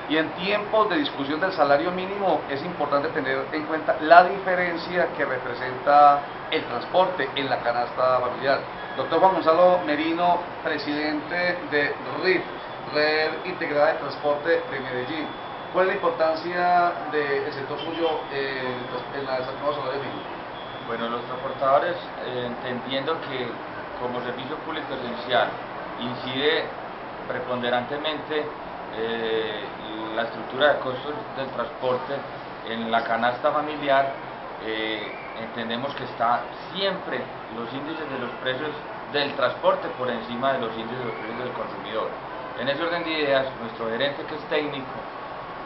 Y en tiempos de discusión del salario mínimo es importante tener en cuenta la diferencia que representa el transporte en la canasta familiar. Doctor Juan Gonzalo Merino, presidente de RIT, Red Integrada de Transporte de Medellín. ¿Cuál es la importancia del sector suyo en la nueva salario mínimo? Bueno, los transportadores, entendiendo que como servicio público esencial incide preponderantemente la estructura de costos del transporte en la canasta familiar, entendemos que está siempre los índices de los precios del transporte por encima de los índices de los precios del consumidor. En ese orden de ideas, nuestro gerente, que es técnico,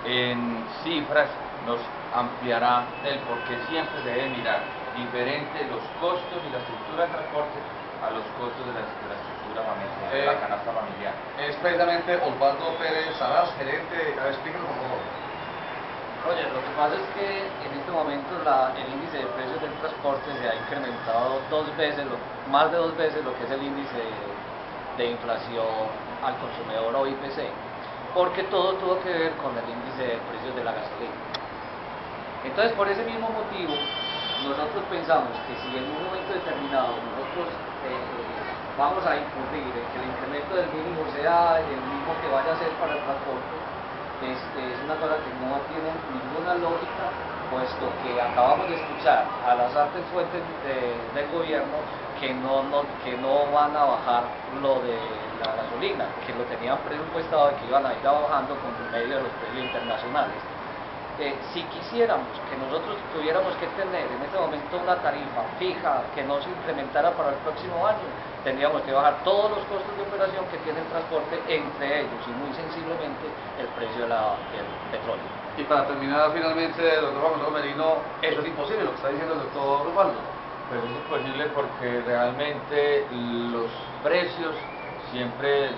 en cifras nos ampliará el por qué siempre se debe mirar diferente los costos y la estructura del transporte a los costos de la estructura familiar, de la canasta familiar. Es precisamente Osvaldo Pérez Salas, gerente. Explíquenos por favor. Oye, lo que pasa es que en este momento el índice de precios del transporte se ha incrementado más de dos veces lo que es el índice de inflación al consumidor o IPC, porque todo tuvo que ver con el índice de precios de la gasolina. Entonces, por ese mismo motivo, nosotros pensamos que si en un momento determinado nosotros vamos a incurrir en que el incremento del mínimo sea el mismo que vaya a ser para el transporte, es una cosa que no tiene ninguna lógica, puesto que acabamos de escuchar a las altas fuentes del gobierno que no van a bajar lo de la gasolina, que lo tenían presupuestado y que iban a ir bajando con medio de los precios internacionales. Si quisiéramos que nosotros tuviéramos que tener en este momento una tarifa fija que no se incrementara para el próximo año, tendríamos que bajar todos los costos de operación que tiene el transporte, entre ellos y muy sensiblemente el precio del petróleo. Y para terminar finalmente, doctor Juan Gonzalo Merino, eso es imposible lo que está diciendo el doctor Osvaldo. Pues es imposible porque realmente los precios siempre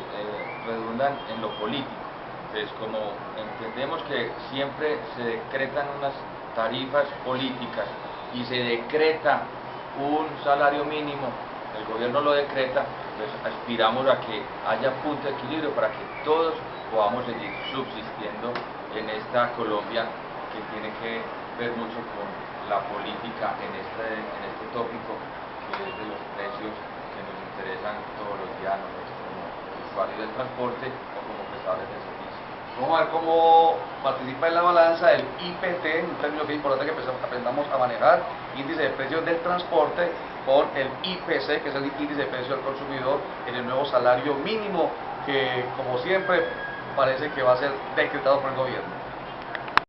redundan en lo político. Entonces, como entendemos que siempre se decretan unas tarifas políticas y se decreta un salario mínimo, el gobierno lo decreta, pues aspiramos a que haya punto de equilibrio para que todos podamos seguir subsistiendo en esta Colombia que tiene que ver mucho con la política en este tópico, que es de los precios que nos interesan todos los días a nosotros como usuarios del transporte o como prestadores de servicios. Vamos a ver cómo participa en la balanza el IPT, un término que es importante que aprendamos a manejar, índice de precios del transporte, con el IPC, que es el índice de precio al consumidor, en el nuevo salario mínimo, que como siempre parece que va a ser decretado por el gobierno.